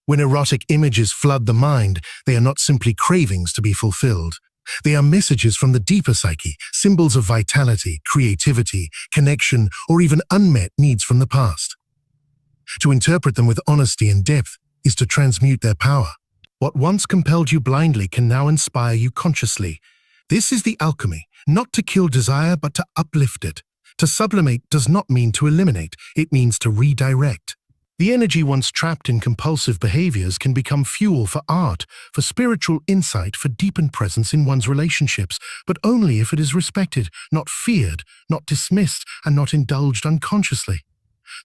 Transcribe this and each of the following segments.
When erotic images flood the mind, they are not simply cravings to be fulfilled. They are messages from the deeper psyche, symbols of vitality, creativity, connection, or even unmet needs from the past. To interpret them with honesty and depth is to transmute their power. What once compelled you blindly can now inspire you consciously. This is the alchemy, not to kill desire but to uplift it. To sublimate does not mean to eliminate, it means to redirect. The energy once trapped in compulsive behaviors can become fuel for art, for spiritual insight, for deepened presence in one's relationships, but only if it is respected, not feared, not dismissed, and not indulged unconsciously.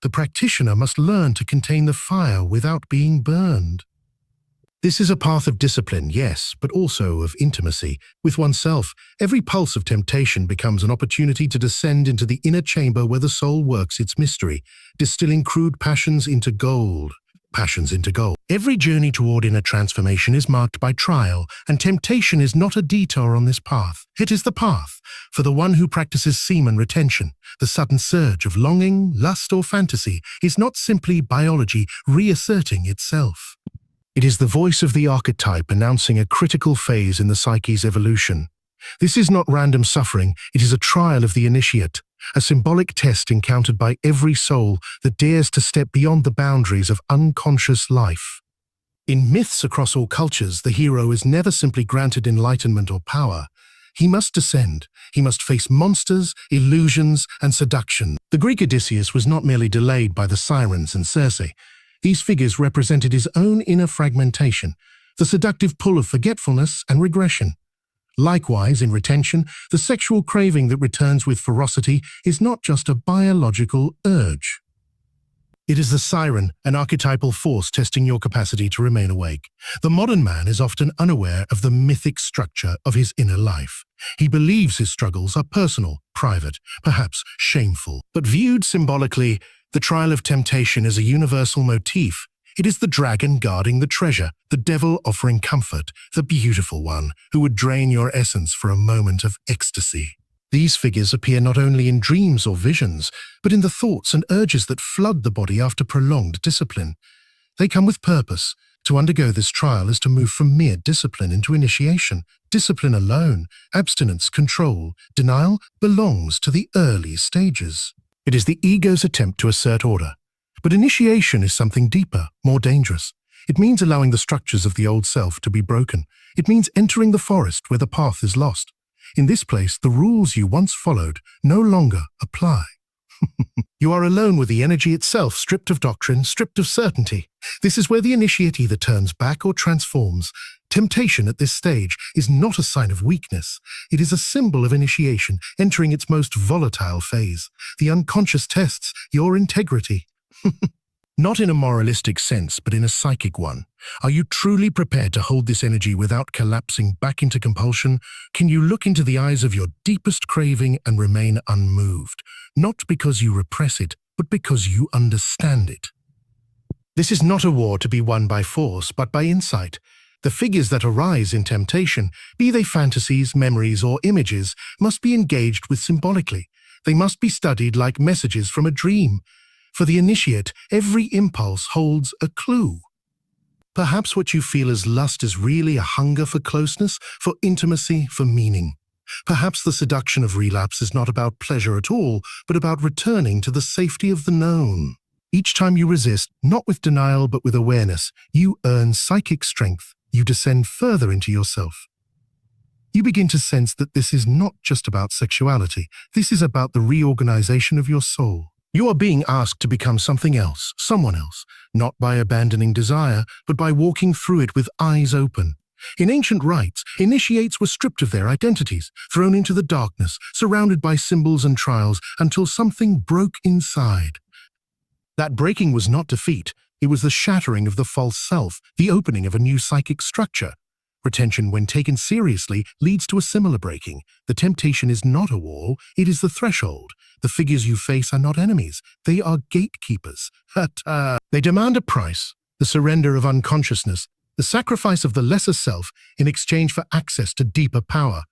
The practitioner must learn to contain the fire without being burned. This is a path of discipline, yes, but also of intimacy. With oneself, every pulse of temptation becomes an opportunity to descend into the inner chamber where the soul works its mystery, distilling crude passions into gold. Every journey toward inner transformation is marked by trial, and temptation is not a detour on this path. It is the path. For the one who practices semen retention, the sudden surge of longing, lust, or fantasy is not simply biology reasserting itself. It is the voice of the archetype announcing a critical phase in the psyche's evolution. This is not random suffering, it is a trial of the initiate, a symbolic test encountered by every soul that dares to step beyond the boundaries of unconscious life. In myths across all cultures, the hero is never simply granted enlightenment or power. He must descend. He must face monsters, illusions, and seduction. The Greek Odysseus was not merely delayed by the sirens and Circe. These figures represented his own inner fragmentation, the seductive pull of forgetfulness and regression. Likewise, in retention, the sexual craving that returns with ferocity is not just a biological urge. It is the siren, an archetypal force testing your capacity to remain awake. The modern man is often unaware of the mythic structure of his inner life. He believes his struggles are personal, private, perhaps shameful. But viewed symbolically, the trial of temptation is a universal motif. It is the dragon guarding the treasure, the devil offering comfort, the beautiful one who would drain your essence for a moment of ecstasy. These figures appear not only in dreams or visions, but in the thoughts and urges that flood the body after prolonged discipline. They come with purpose. To undergo this trial is to move from mere discipline into initiation. Discipline alone, abstinence, control, denial belongs to the early stages. It is the ego's attempt to assert order. But initiation is something deeper, more dangerous. It means allowing the structures of the old self to be broken. It means entering the forest where the path is lost. In this place, the rules you once followed no longer apply. You are alone with the energy itself, stripped of doctrine, stripped of certainty. This is where the initiate either turns back or transforms. Temptation at this stage is not a sign of weakness. It is a symbol of initiation, entering its most volatile phase. The unconscious tests your integrity. Not in a moralistic sense, but in a psychic one. Are you truly prepared to hold this energy without collapsing back into compulsion? Can you look into the eyes of your deepest craving and remain unmoved? Not because you repress it, but because you understand it. This is not a war to be won by force, but by insight. The figures that arise in temptation, be they fantasies, memories, or images, must be engaged with symbolically. They must be studied like messages from a dream. For the initiate, every impulse holds a clue. Perhaps what you feel as lust is really a hunger for closeness, for intimacy, for meaning. Perhaps the seduction of relapse is not about pleasure at all, but about returning to the safety of the known. Each time you resist, not with denial but with awareness, you earn psychic strength. You descend further into yourself. You begin to sense that this is not just about sexuality. This is about the reorganization of your soul. You are being asked to become something else, someone else, not by abandoning desire, but by walking through it with eyes open. In ancient rites, initiates were stripped of their identities, thrown into the darkness, surrounded by symbols and trials, until something broke inside. That breaking was not defeat, it was the shattering of the false self, the opening of a new psychic structure. Retention, when taken seriously, leads to a similar breaking. The temptation is not a wall, it is the threshold. The figures you face are not enemies, they are gatekeepers. They demand a price, the surrender of unconsciousness, the sacrifice of the lesser self in exchange for access to deeper power.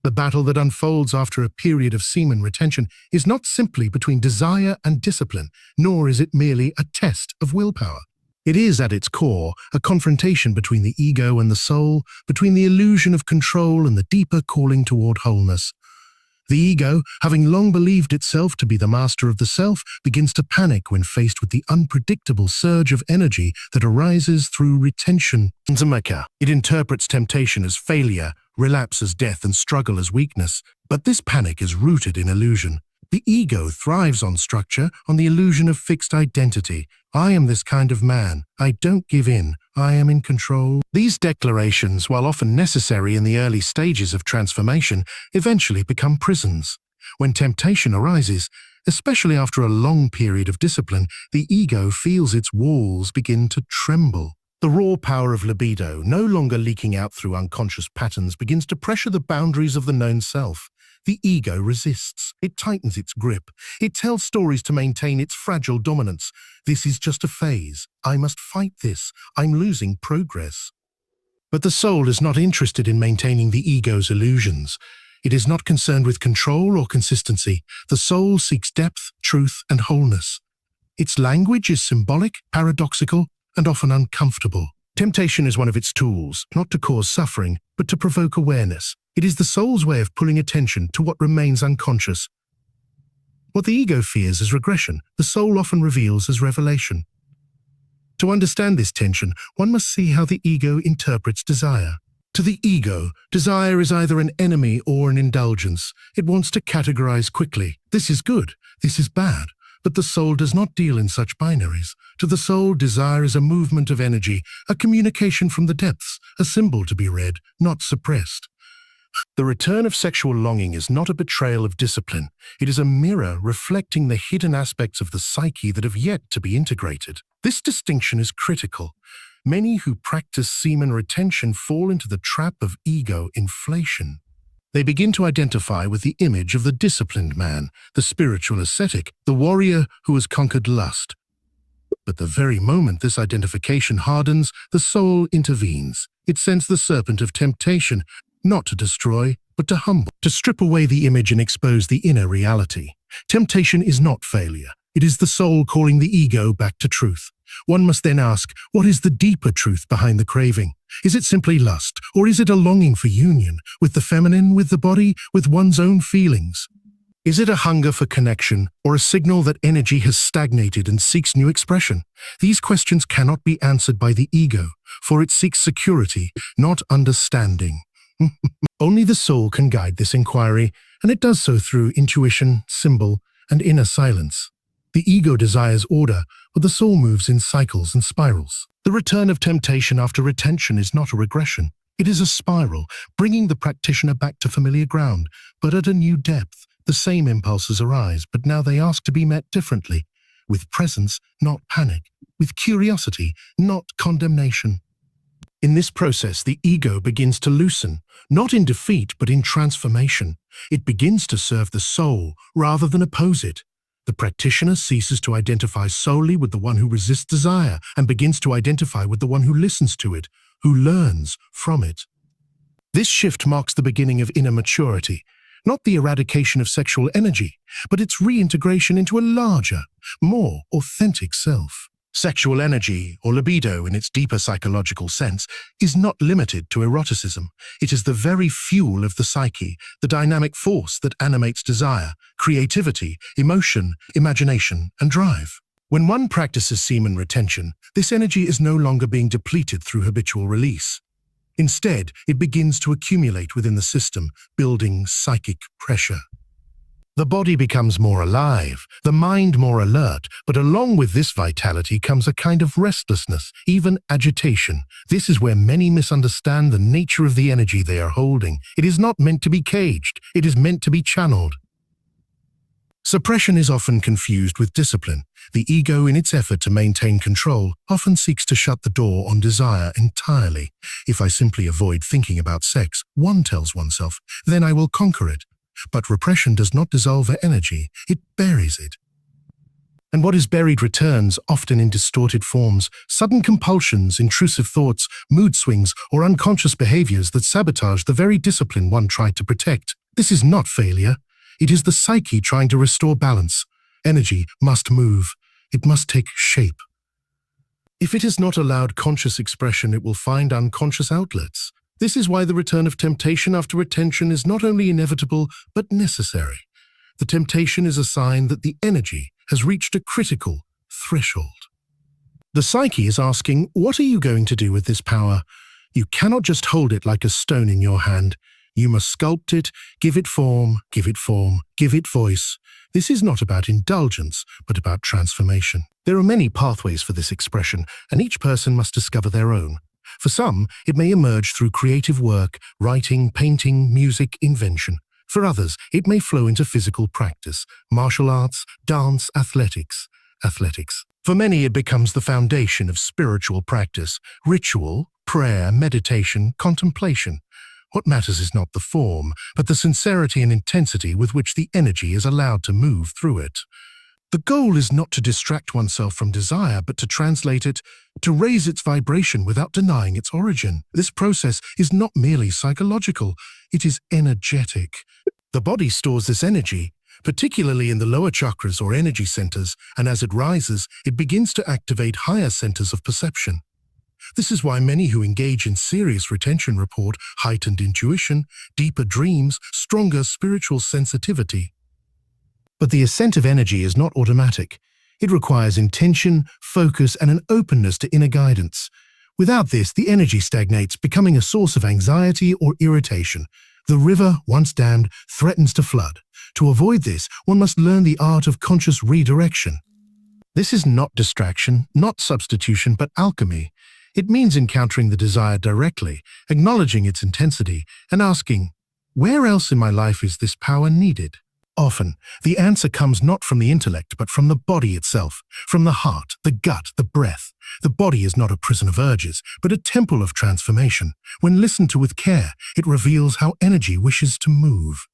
The battle that unfolds after a period of semen retention is not simply between desire and discipline, nor is it merely a test of willpower. It is, at its core, a confrontation between the ego and the soul, between the illusion of control and the deeper calling toward wholeness. The ego, having long believed itself to be the master of the self, begins to panic when faced with the unpredictable surge of energy that arises through retention. It interprets temptation as failure, relapse as death, and struggle as weakness. But this panic is rooted in illusion. The ego thrives on structure, on the illusion of fixed identity. I am this kind of man. I don't give in. I am in control. These declarations, while often necessary in the early stages of transformation, eventually become prisons. When temptation arises, especially after a long period of discipline, the ego feels its walls begin to tremble. The raw power of libido, no longer leaking out through unconscious patterns, begins to pressure the boundaries of the known self. The ego resists. It tightens its grip. It tells stories to maintain its fragile dominance. This is just a phase. I must fight this. I'm losing progress. But the soul is not interested in maintaining the ego's illusions. It is not concerned with control or consistency. The soul seeks depth, truth, and wholeness. Its language is symbolic, paradoxical, and often uncomfortable. Temptation is one of its tools, not to cause suffering, but to provoke awareness. It is the soul's way of pulling attention to what remains unconscious. What the ego fears as regression, the soul often reveals as revelation. To understand this tension, one must see how the ego interprets desire. To the ego, desire is either an enemy or an indulgence. It wants to categorize quickly. This is good, this is bad. But the soul does not deal in such binaries. To the soul, desire is a movement of energy, a communication from the depths, a symbol to be read, not suppressed. The return of sexual longing is not a betrayal of discipline. It is a mirror reflecting the hidden aspects of the psyche that have yet to be integrated. This distinction is critical. Many who practice semen retention fall into the trap of ego inflation. They begin to identify with the image of the disciplined man, the spiritual ascetic, the warrior who has conquered lust. But the very moment this identification hardens, the soul intervenes. It sends the serpent of temptation, not to destroy, but to humble, to strip away the image and expose the inner reality. Temptation is not failure. It is the soul calling the ego back to truth. One must then ask, what is the deeper truth behind the craving? Is it simply lust, or is it a longing for union, with the feminine, with the body, with one's own feelings? Is it a hunger for connection, or a signal that energy has stagnated and seeks new expression? These questions cannot be answered by the ego, for it seeks security, not understanding. Only the soul can guide this inquiry, and it does so through intuition, symbol, and inner silence. The ego desires order, but the soul moves in cycles and spirals. The return of temptation after retention is not a regression. It is a spiral, bringing the practitioner back to familiar ground, but at a new depth. The same impulses arise, but now they ask to be met differently, with presence, not panic, with curiosity, not condemnation. In this process, the ego begins to loosen, not in defeat, but in transformation. It begins to serve the soul rather than oppose it. The practitioner ceases to identify solely with the one who resists desire and begins to identify with the one who listens to it, who learns from it. This shift marks the beginning of inner maturity, not the eradication of sexual energy, but its reintegration into a larger, more authentic self. Sexual energy, or libido in its deeper psychological sense, is not limited to eroticism. It is the very fuel of the psyche, the dynamic force that animates desire, creativity, emotion, imagination, and drive. When one practices semen retention, this energy is no longer being depleted through habitual release. Instead, it begins to accumulate within the system, building psychic pressure. The body becomes more alive, the mind more alert, but along with this vitality comes a kind of restlessness, even agitation. This is where many misunderstand the nature of the energy they are holding. It is not meant to be caged, it is meant to be channeled. Suppression is often confused with discipline. The ego, in its effort to maintain control, often seeks to shut the door on desire entirely. If I simply avoid thinking about sex, one tells oneself, then I will conquer it. But repression does not dissolve energy, it buries it. And what is buried returns, often in distorted forms, sudden compulsions, intrusive thoughts, mood swings, or unconscious behaviors that sabotage the very discipline one tried to protect. This is not failure. It is the psyche trying to restore balance. Energy must move. It must take shape. If it is not allowed conscious expression, it will find unconscious outlets. This is why the return of temptation after retention is not only inevitable, but necessary. The temptation is a sign that the energy has reached a critical threshold. The psyche is asking, what are you going to do with this power? You cannot just hold it like a stone in your hand. You must sculpt it, give it form, give it voice. This is not about indulgence, but about transformation. There are many pathways for this expression, and each person must discover their own. For some, it may emerge through creative work, writing, painting, music, invention. For others, it may flow into physical practice, martial arts, dance, athletics. For many, it becomes the foundation of spiritual practice, ritual, prayer, meditation, contemplation. What matters is not the form, but the sincerity and intensity with which the energy is allowed to move through it. The goal is not to distract oneself from desire, but to translate it, to raise its vibration without denying its origin. This process is not merely psychological, it is energetic. The body stores this energy, particularly in the lower chakras or energy centers, and as it rises, it begins to activate higher centers of perception. This is why many who engage in serious retention report heightened intuition, deeper dreams, stronger spiritual sensitivity. But the ascent of energy is not automatic. It requires intention, focus, and an openness to inner guidance. Without this, the energy stagnates, becoming a source of anxiety or irritation. The river, once dammed, threatens to flood. To avoid this, one must learn the art of conscious redirection. This is not distraction, not substitution, but alchemy. It means encountering the desire directly, acknowledging its intensity, and asking, where else in my life is this power needed? Often, the answer comes not from the intellect, but from the body itself, from the heart, the gut, the breath. The body is not a prison of urges, but a temple of transformation. When listened to with care, it reveals how energy wishes to move.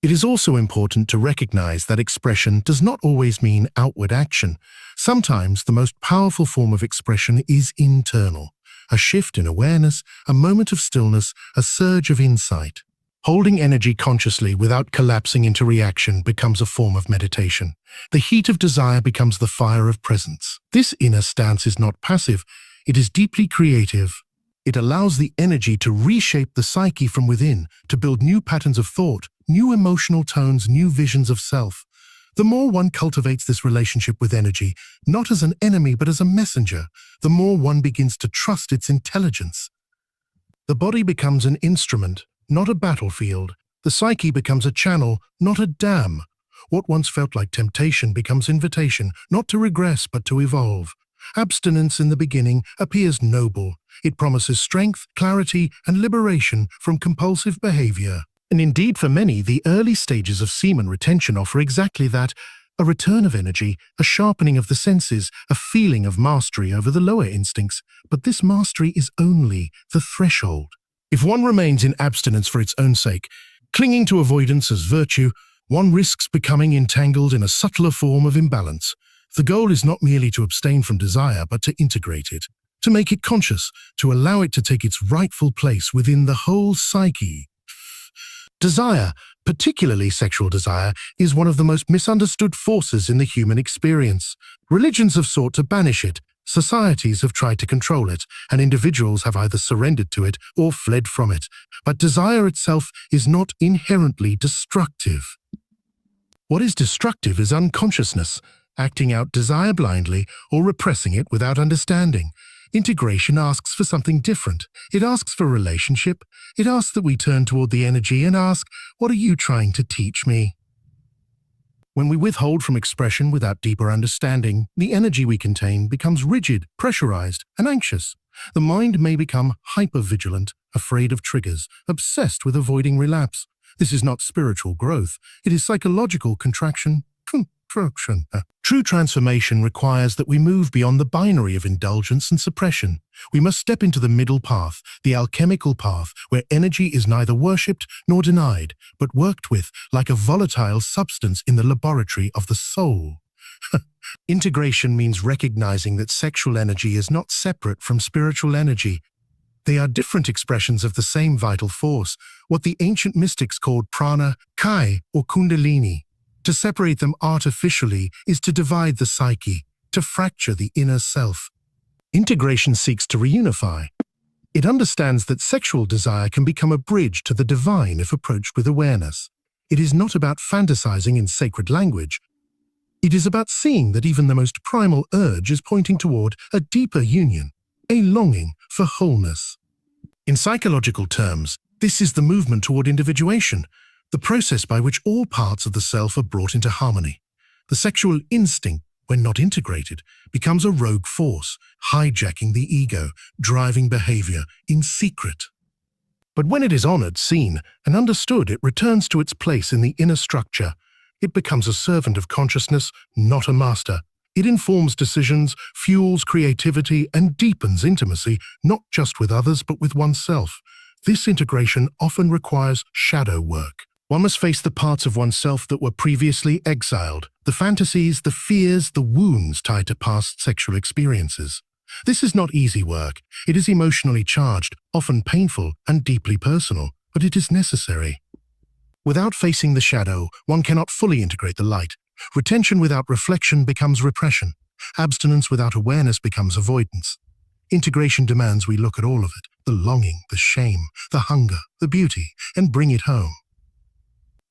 It is also important to recognize that expression does not always mean outward action. Sometimes the most powerful form of expression is internal. A shift in awareness, a moment of stillness, a surge of insight. Holding energy consciously without collapsing into reaction becomes a form of meditation. The heat of desire becomes the fire of presence. This inner stance is not passive, it is deeply creative. It allows the energy to reshape the psyche from within, to build new patterns of thought, new emotional tones, new visions of self. The more one cultivates this relationship with energy, not as an enemy but as a messenger, the more one begins to trust its intelligence. The body becomes an instrument, not a battlefield. The psyche becomes a channel, not a dam. What once felt like temptation becomes invitation, not to regress but to evolve. Abstinence in the beginning appears noble. It promises strength, clarity, and liberation from compulsive behavior. And indeed, for many, the early stages of semen retention offer exactly that: a return of energy, a sharpening of the senses, a feeling of mastery over the lower instincts. But this mastery is only the threshold. If one remains in abstinence for its own sake, clinging to avoidance as virtue, one risks becoming entangled in a subtler form of imbalance. The goal is not merely to abstain from desire, but to integrate it, to make it conscious, to allow it to take its rightful place within the whole psyche. Desire, particularly sexual desire, is one of the most misunderstood forces in the human experience. Religions have sought to banish it, societies have tried to control it, and individuals have either surrendered to it or fled from it. But desire itself is not inherently destructive. What is destructive is unconsciousness, acting out desire blindly or repressing it without understanding. Integration asks for something different. It asks for relationship. It asks that we turn toward the energy and ask, what are you trying to teach me? When we withhold from expression without deeper understanding, the energy we contain becomes rigid, pressurized, and anxious. The mind may become hypervigilant, afraid of triggers, obsessed with avoiding relapse. This is not spiritual growth. It is psychological contraction. True transformation requires that we move beyond the binary of indulgence and suppression. We must step into the middle path, the alchemical path, where energy is neither worshipped nor denied, but worked with like a volatile substance in the laboratory of the soul. Integration means recognizing that sexual energy is not separate from spiritual energy. They are different expressions of the same vital force, what the ancient mystics called prana, kai, or kundalini. To separate them artificially is to divide the psyche, to fracture the inner self. Integration seeks to reunify. It understands that sexual desire can become a bridge to the divine if approached with awareness. It is not about fantasizing in sacred language. It is about seeing that even the most primal urge is pointing toward a deeper union, a longing for wholeness. In psychological terms, this is the movement toward individuation, the process by which all parts of the self are brought into harmony. The sexual instinct, when not integrated, becomes a rogue force, hijacking the ego, driving behavior in secret. But when it is honored, seen, and understood, it returns to its place in the inner structure. It becomes a servant of consciousness, not a master. It informs decisions, fuels creativity, and deepens intimacy, not just with others, but with oneself. This integration often requires shadow work. One must face the parts of oneself that were previously exiled, the fantasies, the fears, the wounds tied to past sexual experiences. This is not easy work. It is emotionally charged, often painful and deeply personal, but it is necessary. Without facing the shadow, one cannot fully integrate the light. Retention without reflection becomes repression. Abstinence without awareness becomes avoidance. Integration demands we look at all of it, the longing, the shame, the hunger, the beauty, and bring it home.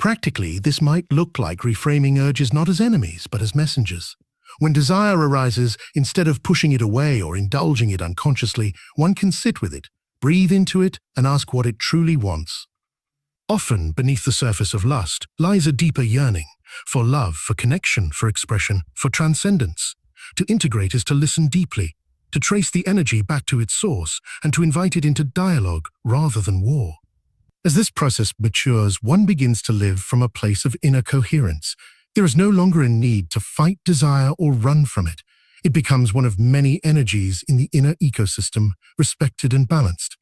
Practically, this might look like reframing urges not as enemies, but as messengers. When desire arises, instead of pushing it away or indulging it unconsciously, one can sit with it, breathe into it, and ask what it truly wants. Often, beneath the surface of lust, lies a deeper yearning, for love, for connection, for expression, for transcendence. To integrate is to listen deeply, to trace the energy back to its source, and to invite it into dialogue rather than war. As this process matures, one begins to live from a place of inner coherence. There is no longer a need to fight desire or run from it. It becomes one of many energies in the inner ecosystem, respected and balanced.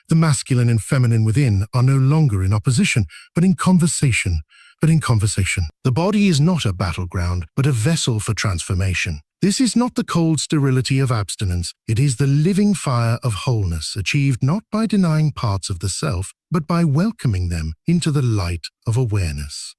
The masculine and feminine within are no longer in opposition, but in conversation. The body is not a battleground, but a vessel for transformation. This is not the cold sterility of abstinence. It is the living fire of wholeness, achieved not by denying parts of the self, but by welcoming them into the light of awareness.